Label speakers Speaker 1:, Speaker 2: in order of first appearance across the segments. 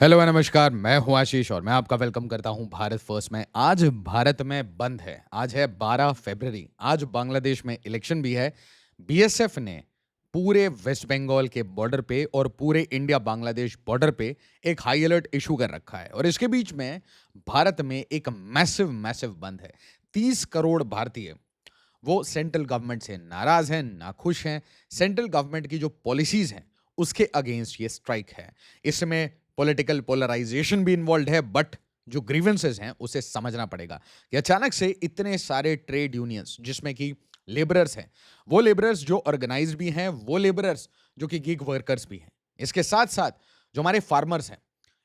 Speaker 1: Hello नमस्कार, मैं हूँ आशीष और मैं आपका वेलकम करता हूँ भारत फर्स्ट में। आज भारत में बंद है। आज है 12 फरवरी। आज बांग्लादेश में इलेक्शन भी है। बीएसएफ ने पूरे वेस्ट बंगाल के बॉर्डर पे और पूरे इंडिया बांग्लादेश बॉर्डर पे एक हाई अलर्ट इशू कर रखा है और इसके बीच में भारत में एक मैसिव मैसिव बंद है। 30 करोड़ भारतीय वो सेंट्रल गवर्नमेंट से नाराज हैं, नाखुश हैं। सेंट्रल गवर्नमेंट की जो पॉलिसीज हैं उसके अगेंस्ट ये स्ट्राइक है। इसमें पॉलिटिकल पोलराइजेशन भी इन्वॉल्व है, बट जो ग्रीवेंसेस हैं उसे समझना पड़ेगा कि अचानक से इतने सारे ट्रेड यूनियंस जिसमें कि लेबरर्स हैं, वो लेबरर्स जो ऑर्गेनाइज भी हैं, वो लेबरर्स जो कि गिग वर्कर्स भी हैं, इसके साथ साथ जो हमारे फार्मर्स हैं,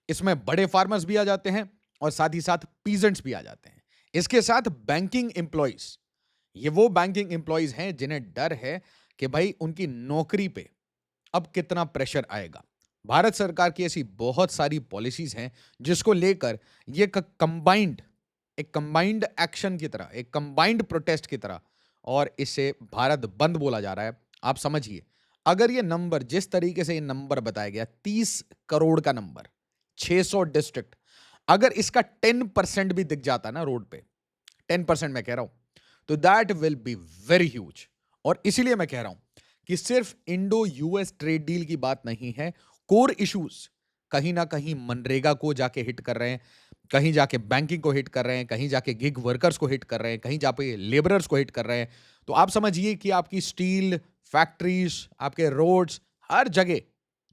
Speaker 1: इसमें बड़े फार्मर्स भी आ जाते हैं और साथ ही साथ पीजेंट्स भी आ जाते हैं। इसके साथ बैंकिंग एम्प्लॉइज, ये वो बैंकिंग एम्प्लॉइज हैं जिन्हें डर है कि भाई उनकी नौकरी पे अब कितना प्रेशर आएगा। भारत सरकार की ऐसी बहुत सारी पॉलिसीज हैं जिसको लेकर ये एक कंबाइंड एक्शन की तरह, एक कंबाइंड प्रोटेस्ट की तरह, और इसे भारत बंद बोला जा रहा है। आप समझिए, अगर ये नंबर, जिस तरीके से ये नंबर बताया गया, 30 करोड़ का नंबर, 600 डिस्ट्रिक्ट, अगर इसका 10% भी दिख जाता है ना रोड पे, 10% मैं कह रहा हूं, तो that will be very huge. और इसीलिए मैं कह रहा हूं कि सिर्फ इंडो यूएस ट्रेड डील की बात नहीं है। कोर इश्यूज कहीं ना कहीं मनरेगा को जाके हिट कर रहे हैं, कहीं जाके बैंकिंग को हिट कर रहे हैं, कहीं जाके गिग वर्कर्स को हिट कर रहे हैं, कहीं जाके लेबरर्स को हिट कर रहे हैं। तो आप समझिए कि आपकी स्टील फैक्ट्रीज, आपके रोड्स, हर जगह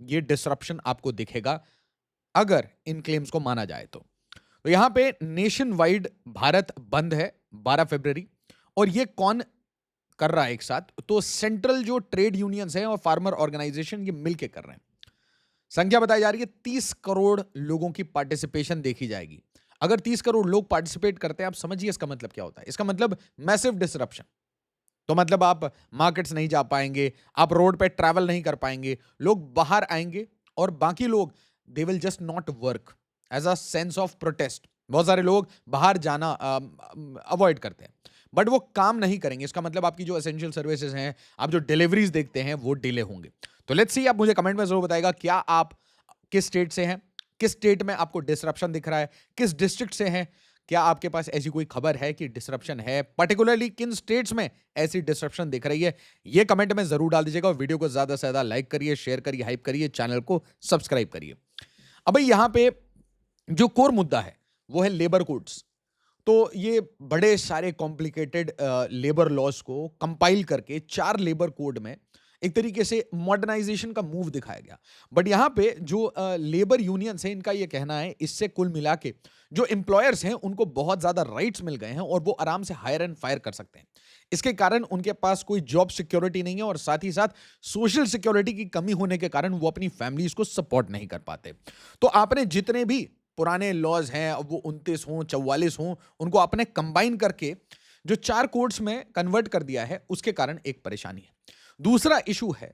Speaker 1: ये डिसरप्शन आपको दिखेगा अगर इन क्लेम्स को माना जाए तो यहां पे नेशन वाइड भारत बंद है 12 फरवरी। और ये कौन कर रहा है एक साथ? तो सेंट्रल जो ट्रेड यूनियंस हैं और फार्मर ऑर्गेनाइजेशन, ये मिलके कर रहे हैं। संख्या बताई जा रही है 30 करोड़ लोगों की पार्टिसिपेशन देखी जाएगी। अगर 30 करोड़ लोग पार्टिसिपेट करते हैं, आप समझिए इसका मतलब क्या होता है। इसका मतलब मैसिव डिसरप्शन। तो मतलब आप मार्केट्स नहीं जा पाएंगे, आप रोड पे ट्रैवल नहीं कर पाएंगे, लोग बाहर आएंगे और बाकी लोग they will just not work as a sense of protest. बहुत सारे लोग बाहर जाना अवॉइड करते हैं, बट वो काम नहीं करेंगे। इसका मतलब आपकी जो एसेंशियल सर्विसेज हैं, आप जो डिलीवरीज देखते हैं, वो डिले होंगे। तो लेट्स सी, आप मुझे कमेंट में जरूर बताएगा क्या आप किस स्टेट से हैं, किस स्टेट में आपको डिसरप्शन दिख रहा है, किस डिस्ट्रिक्ट से हैं। क्या आपके पास ऐसी कोई खबर है कि डिसरप्शन है, पर्टिकुलरली किन स्टेट्स में ऐसी डिसरप्शन दिख रही है? ये कमेंट में जरूर डाल दीजिएगा और वीडियो को ज्यादा से ज्यादा लाइक करिए, शेयर करिए, हाइप करिए, चैनल को सब्सक्राइब करिए। अब भाई यहां पे जो कोर मुद्दा है वो है लेबर कोड्स। तो ये बड़े सारे कॉम्प्लिकेटेड लेबर लॉज को कंपाइल करके 4 लेबर कोड में एक तरीके से मॉडर्नाइजेशन का मूव दिखाया गया। बट यहाँ पे जो लेबर यूनियंस हैं, इनका ये कहना है इससे कुल मिला के जो एम्प्लॉयर्स हैं उनको बहुत ज्यादा राइट्स मिल गए हैं और वो आराम से हायर एंड फायर कर सकते हैं। इसके कारण उनके पास कोई जॉब सिक्योरिटी नहीं है और साथ ही साथ सोशल सिक्योरिटी की कमी होने के कारण वो अपनी फैमिलीज को सपोर्ट नहीं कर पाते। तो आपने जितने भी पुराने लॉज हैं, अब वो 29 हों, 44 हों, उनको आपने कंबाइन करके जो 4 कोड्स में कन्वर्ट कर दिया है, उसके कारण एक परेशानी है। दूसरा इशू है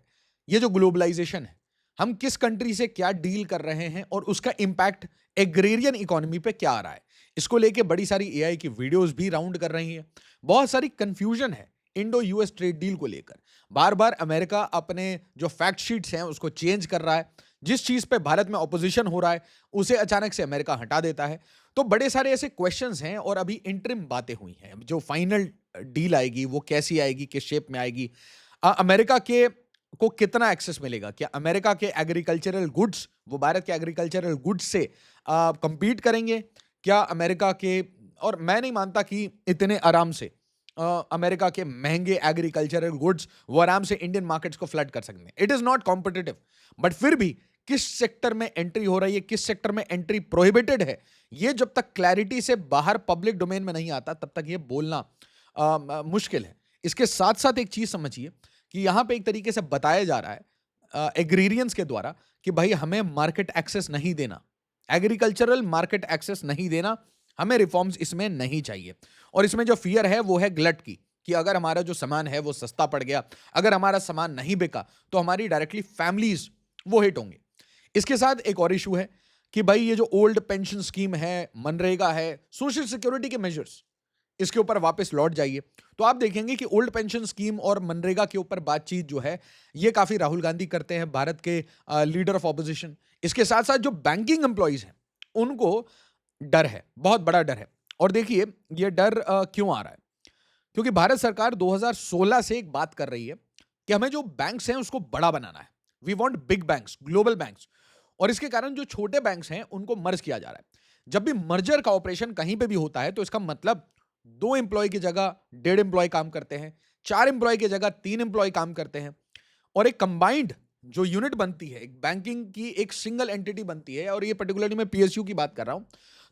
Speaker 1: ये जो ग्लोबलाइजेशन है। हम किस कंट्री से क्या डील कर रहे हैं और उसका इंपैक्ट एग्रेरियन इकोनॉमी पे क्या आ रहा है, इसको लेके बड़ी सारी एआई की वीडियोस भी राउंड कर रही हैं। बहुत सारी कंफ्यूजन है इंडो यूएस ट्रेड डील को लेकर। बार बार अमेरिका अपने जो फैक्ट शीट्स हैं उसको चेंज कर रहा है। जिस चीज पे भारत में ऑपोजिशन हो रहा है उसे अचानक से अमेरिका हटा देता है। तो बड़े सारे ऐसे क्वेश्चंस हैं और अभी इंटरिम बातें हुई हैं। जो फाइनल डील आएगी वो कैसी आएगी, किस शेप में आएगी, अमेरिका के को कितना एक्सेस मिलेगा, क्या अमेरिका के एग्रीकल्चरल गुड्स वो भारत के एग्रीकल्चरल गुड्स से कंपीट करेंगे, क्या अमेरिका के, और मैं नहीं मानता कि इतने आराम से अमेरिका के महंगे एग्रीकल्चरल गुड्स वो आराम से इंडियन मार्केट्स को फ्लड कर सकते हैं। It is not competitive, but फिर भी किस सेक्टर में एंट्री हो रही है, किस सेक्टर में एंट्री प्रोहिबिटेड है, ये जब तक क्लैरिटी से बाहर पब्लिक डोमेन में नहीं आता तब तक ये बोलना मुश्किल है। इसके साथ साथ एक चीज समझिए कि यहां पे एक तरीके से बताया जा रहा है एग्रीरियंस के द्वारा कि भाई हमें मार्केट एक्सेस नहीं देना, एग्रीकल्चरल मार्केट एक्सेस नहीं देना, हमें रिफॉर्म्स इसमें नहीं चाहिए। और इसमें जो फियर है वो है ग्लट की, कि अगर हमारा जो सामान है वो सस्ता पड़ गया, अगर हमारा सामान नहीं बिका तो हमारी डायरेक्टली फैमिलीज वो हिट होंगे। इसके साथ एक और इशू है कि भाई ये जो ओल्ड पेंशन स्कीम है, मनरेगा है, सोशल सिक्योरिटी के मेजर्स, इसके ऊपर वापस लौट जाइए। तो आप देखेंगे कि ओल्ड पेंशन स्कीम और मनरेगा के ऊपर बातचीत जो है ये काफी राहुल गांधी करते हैं, भारत के लीडर ऑफ ऑपोजिशन। इसके साथ साथ जो बैंकिंग एम्प्लॉइज हैं उनको डर है, बहुत बड़ा डर है। और देखिए ये डर क्यों आ रहा है, क्योंकि भारत सरकार 2016 से एक बात कर रही है कि हमें जो बैंक्स हैं उसको बड़ा बनाना है। We want big banks, global banks. और इसके कारण जो छोटे बैंक्स हैं उनको मर्ज किया जा रहा है। जब भी मर्जर का ऑपरेशन कहीं पे भी होता है तो इसका मतलब 2 एम्प्लॉय की जगह 1.5 एम्प्लॉय काम करते हैं, 4 एम्प्लॉय की जगह 3 एम्प्लॉय काम करते हैं, और एक कंबाइंड जो यूनिट बनती है, एक बैंकिंग की एक सिंगल एंटिटी बनती है, और ये पर्टिकुलरली मैं पीएसयू की बात कर रहा हूं,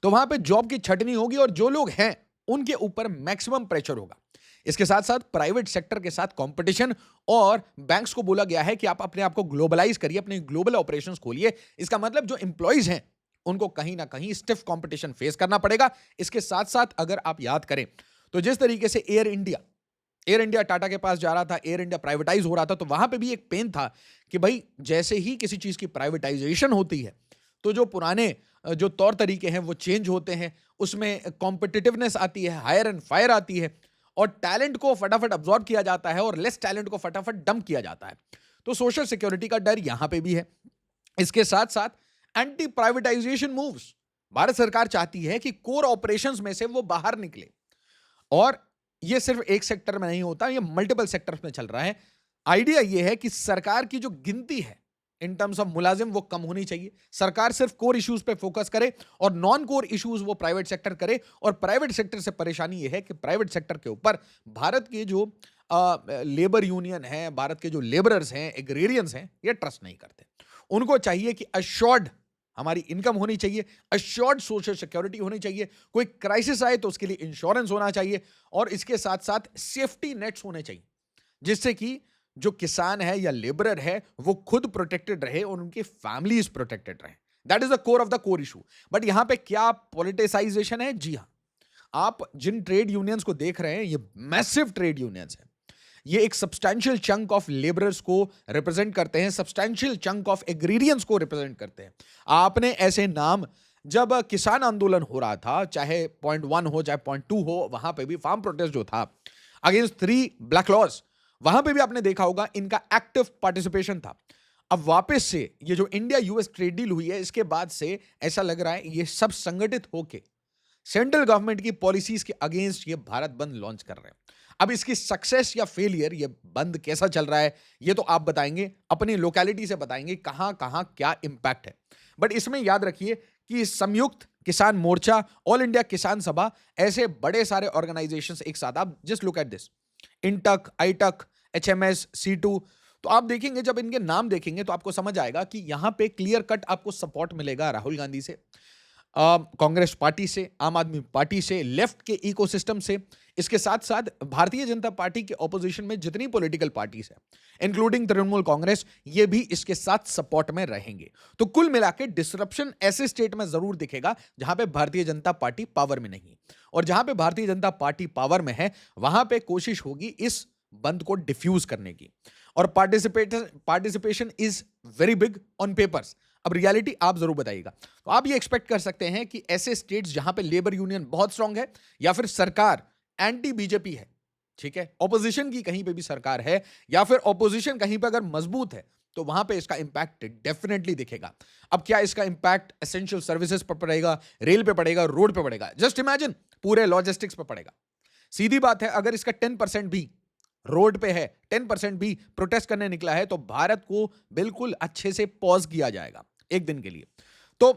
Speaker 1: तो वहां पे जॉब की छटनी होगी और जो लोग हैं उनके ऊपर मैक्सिमम प्रेशर होगा। इसके साथ साथ प्राइवेट सेक्टर के साथ कंपटीशन, और बैंक्स को बोला गया है कि आप अपने आप को ग्लोबलाइज करिए, अपने ग्लोबल ऑपरेशंस खोलिए। इसका मतलब जो एम्प्लॉइज हैं उनको कहीं ना कहीं स्टिफ कंपटीशन फेस करना पड़ेगा। इसके साथ साथ अगर आप याद करें तो जिस तरीके से एयर इंडिया टाटा के पास जा रहा था, एयर इंडिया प्राइवेटाइज हो रहा था, तो वहां पे भी एक पेन था कि भाई जैसे ही किसी चीज की प्राइवेटाइजेशन होती है तो जो पुराने जो तौर तरीके हैं वो चेंज होते हैं, उसमें कॉम्पिटिटिवनेस आती है, हायर एंड फायर आती है, और टैलेंट को फटाफट अब्सॉर्ब किया जाता है और लेस टैलेंट को फटाफट डंप किया जाता है। तो सोशल सिक्योरिटी का डर यहां पे भी है। इसके साथ साथ एंटी प्राइवेटाइजेशन मूव्स, भारत सरकार चाहती है कि कोर ऑपरेशंस में से वो बाहर निकले, और ये सिर्फ एक सेक्टर में नहीं होता, ये मल्टीपल सेक्टर्स में चल रहा है। आइडिया ये है कि सरकार की जो गिनती है इन टर्म्स ऑफ मुलाजिम वो कम होनी चाहिए, सरकार सिर्फ कोर इश्यूज पे फोकस करे और नॉन कोर इश्यूज वो प्राइवेट सेक्टर करे। और प्राइवेट सेक्टर से परेशानी ये है कि प्राइवेट सेक्टर के ऊपर भारत के जो लेबर यूनियन है, भारत के जो लेबरर्स हैं, एग्रेरियंस हैं, ये ट्रस्ट नहीं करते। उनको चाहिए कि अश्योर्ड हमारी इनकम होनी चाहिए, अश्योर्ड सोशल सिक्योरिटी होनी चाहिए, कोई क्राइसिस आए तो उसके लिए इंश्योरेंस होना चाहिए, और इसके साथ साथ सेफ्टी नेट्स होने चाहिए, जिससे कि जो किसान है या लेबरर है वो खुद प्रोटेक्टेड रहे और उनकी फैमिलीज प्रोटेक्टेड रहे। That is the core of the core issue. But यहां पे क्या पॉलिटिसाइजेशन है? जी हां, आप जिन ट्रेड यूनियंस को देख रहे हैं ये मैसिव ट्रेड यूनियंस हैं, ये एक सब्सटैंशियल चंक ऑफ लेबरर्स को रिप्रेजेंट करते हैं, सब्सटैंशियल चंक ऑफ एग्रीडियंट्स को रिप्रेजेंट करते हैं। आपने ऐसे नाम, जब किसान आंदोलन हो रहा था, चाहे पॉइंट 1 हो चाहे पॉइंट 2 हो, वहां पे भी फार्म प्रोटेस्ट जो था अगेंस्ट 3 ब्लैक लॉज, वहां पे भी आपने देखा होगा इनका एक्टिव पार्टिसिपेशन था। अब वापस से ये जो इंडिया यूएस ट्रेड डील हुई है, इसके बाद से ऐसा लग रहा है ये सब संगठित होके सेंट्रल गवर्नमेंट की पॉलिसीज के अगेंस्ट ये भारत बंद लॉन्च कर रहे हैं। अब इसकी सक्सेस या फेलियर, ये बंद कैसा चल रहा है, ये तो आप बताएंगे, अपनी लोकेलिटी से बताएंगे कहां कहां क्या इंपैक्ट है। बट इसमें याद रखिए कि संयुक्त किसान मोर्चा, ऑल इंडिया किसान सभा, ऐसे बड़े सारे ऑर्गेनाइजेशंस एक साथ, आप just look at this, INTUC, AITUC, HMS, C2, तो आप देखेंगे, जब इनके नाम देखेंगे तो आपको समझ आएगा कि यहां पे क्लियर कट आपको सपोर्ट मिलेगा राहुल गांधी से, कांग्रेस पार्टी से, आम आदमी पार्टी से, लेफ्ट के इकोसिस्टम से। इसके साथ साथ भारतीय जनता पार्टी के ऑपोजिशन में जितनी पॉलिटिकल पार्टीज है इंक्लूडिंग तृणमूल कांग्रेस, ये भी इसके साथ सपोर्ट में रहेंगे। तो कुल मिलाकर डिसरप्शन ऐसे स्टेट में जरूर दिखेगा जहां पे भारतीय जनता पार्टी पावर में नहीं, और जहां पे भारतीय जनता पार्टी पावर में है वहां पे कोशिश होगी इस बंद को डिफ्यूज करने की। और participation is very big on papers, अब रियलिटी आप जरूर बताइएगा। तो आप ये एक्सपेक्ट कर सकते हैं कि ऐसे स्टेट्स जहां पे लेबर यूनियन बहुत स्ट्रांग है, या फिर सरकार एंटी बीजेपी है, ठीक है, ऑपोजिशन की कहीं पे भी सरकार है, या फिर ऑपोजिशन कहीं पे अगर मजबूत है, तो वहां पे इसका इंपैक्ट डेफिनेटली दिखेगा। अब क्या इसका इंपैक्ट एसेंशियल सर्विसेज पर पड़ेगा, रेल पे पड़ेगा, रोड पे पड़ेगा? जस्ट इमेजिन, पूरे लॉजिस्टिक्स पे पड़ेगा। सीधी बात है, अगर इसका 10% भी रोड पे है, 10% भी प्रोटेस्ट करने निकला है, तो भारत को बिल्कुल अच्छे से पॉज किया जाएगा एक दिन के लिए। तो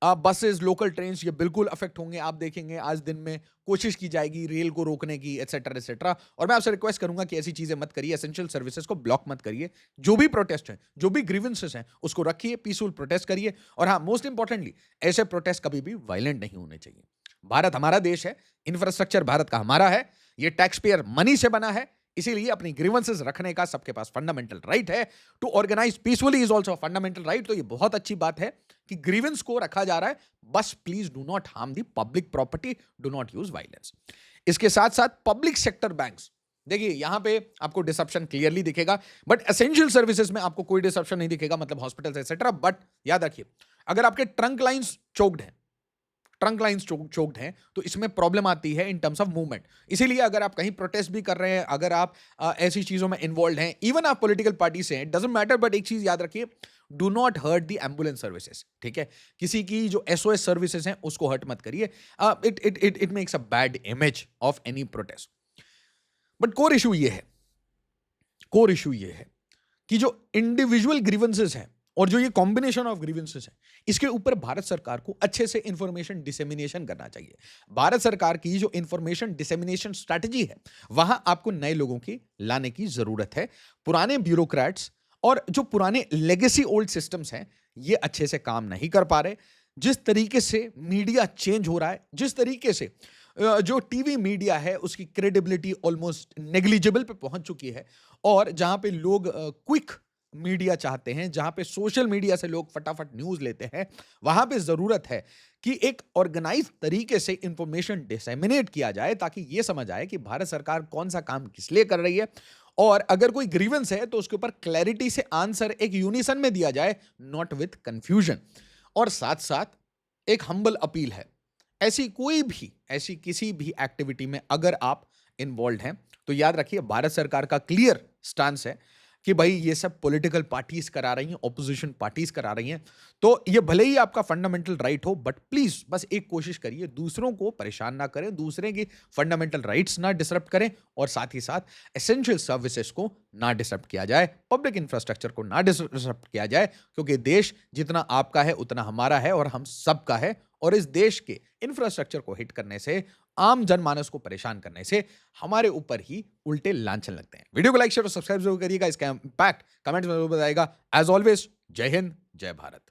Speaker 1: बसेस, लोकल ट्रेन, ये बिल्कुल अफेक्ट होंगे। आप देखेंगे आज दिन में कोशिश की जाएगी रेल को रोकने की, एटसेट्रा एटसेट्रा। और मैं आपसे रिक्वेस्ट करूंगा कि ऐसी चीजें मत करिए, एसेंशियल सर्विसेज को ब्लॉक मत करिए। जो भी प्रोटेस्ट है, जो भी ग्रीवेंसेस हैं, उसको रखिए, पीसफुल प्रोटेस्ट करिए। और हाँ, मोस्ट इंपॉर्टेंटली, ऐसे प्रोटेस्ट कभी भी वायलेंट नहीं होने चाहिए। भारत हमारा देश है, इंफ्रास्ट्रक्चर भारत का हमारा है, ये टैक्स पेयर मनी से बना है, इसीलिए अपनी ग्रीवेंसेस रखने का सबके पास फंडामेंटल राइट है। To organise peacefully is also fundamental right. तो ये बहुत अच्छी बात है कि ग्रीवेंस को रखा जा रहा है, बस please do not harm the public property, do not use violence. इसके साथ साथ पब्लिक सेक्टर बैंक्स, देखिए यहां पे आपको डिसरप्शन क्लियरली दिखेगा, बट एसेंशियल सर्विसेज में आपको कोई डिसरप्शन नहीं दिखेगा, मतलब हॉस्पिटल्स एक्सेट्रा। बट याद रखिए, अगर आपके ट्रंक लाइंस चोक्ड हैं, ट्रंक लाइंस चोक्ड हैं, तो इसमें प्रॉब्लम आती है इन टर्म्स ऑफ मूवमेंट। इसीलिए अगर आप कहीं प्रोटेस्ट भी कर रहे हैं, अगर आप ऐसी चीजों में इन्वॉल्व हैं, इवन आप पॉलिटिकल पार्टी से हैं, डजंट मैटर, बट एक चीज याद रखिए, do not hurt the ambulance services, ठीक है? किसी की जो एसओएस सर्विसेज हैं उसको हर्ट मत करिए। It makes a bad image of any protest. But core issue ये है कि जो इंडिविजुअल ग्रीवेंसेस हैं और जो ये कॉम्बिनेशन ऑफ ग्रीवेंसेस हैं, इसके ऊपर भारत सरकार को अच्छे से इंफॉर्मेशन डिसेमिनेशन करना चाहिए। भारत सरकार की जो इंफॉर्मेशन डिसेमिनेशन स्ट्रैटेजी है, वहां आपको नए लोगों की लाने की जरूरत है। पुराने ब्यूरोक्रेट्स और जो पुराने लेगेसी ओल्ड सिस्टम्स हैं, ये अच्छे से काम नहीं कर पा रहे। जिस तरीके से मीडिया चेंज हो रहा है, जिस तरीके से जो टीवी मीडिया है उसकी क्रेडिबिलिटी ऑलमोस्ट नेग्लिजिबल पे पहुंच चुकी है, और जहां पे लोग क्विक मीडिया चाहते हैं, जहां पे सोशल मीडिया से लोग फटाफट न्यूज लेते हैं, वहां पे जरूरत है कि एक ऑर्गेनाइज तरीके से इंफॉर्मेशन डिसेमिनेट किया जाए, ताकि यह समझ आए कि भारत सरकार कौन सा काम किस लिए कर रही है, और अगर कोई ग्रीवेंस है तो उसके ऊपर क्लैरिटी से आंसर एक यूनिसन में दिया जाए, नॉट विथ कंफ्यूजन। और साथ साथ एक हम्बल अपील है, ऐसी किसी भी एक्टिविटी में अगर आप इन्वॉल्व हैं, तो याद रखिए भारत सरकार का क्लियर स्टांस है कि भाई ये सब पॉलिटिकल पार्टीज करा रही हैं, ऑपोजिशन पार्टीज करा रही हैं, तो ये भले ही आपका फंडामेंटल राइट हो, बट प्लीज बस एक कोशिश करिए, दूसरों को परेशान ना करें, दूसरे की फंडामेंटल राइट्स ना डिसरप्ट करें, और साथ ही साथ एसेंशियल सर्विसेज को ना डिसरप्ट किया जाए, पब्लिक इंफ्रास्ट्रक्चर को ना डिसरप्ट किया जाए, क्योंकि देश जितना आपका है उतना हमारा है और हम सबका है। और इस देश के इंफ्रास्ट्रक्चर को हिट करने से, आम जनमानस को परेशान करने से हमारे ऊपर ही उल्टे लांछन लगते हैं। वीडियो को लाइक शेयर और सब्सक्राइब जरूर करिएगा। इसका इंपैक्ट कमेंट्स में जरूर बताइएगा। एज ऑलवेज, जय हिंद, जय भारत।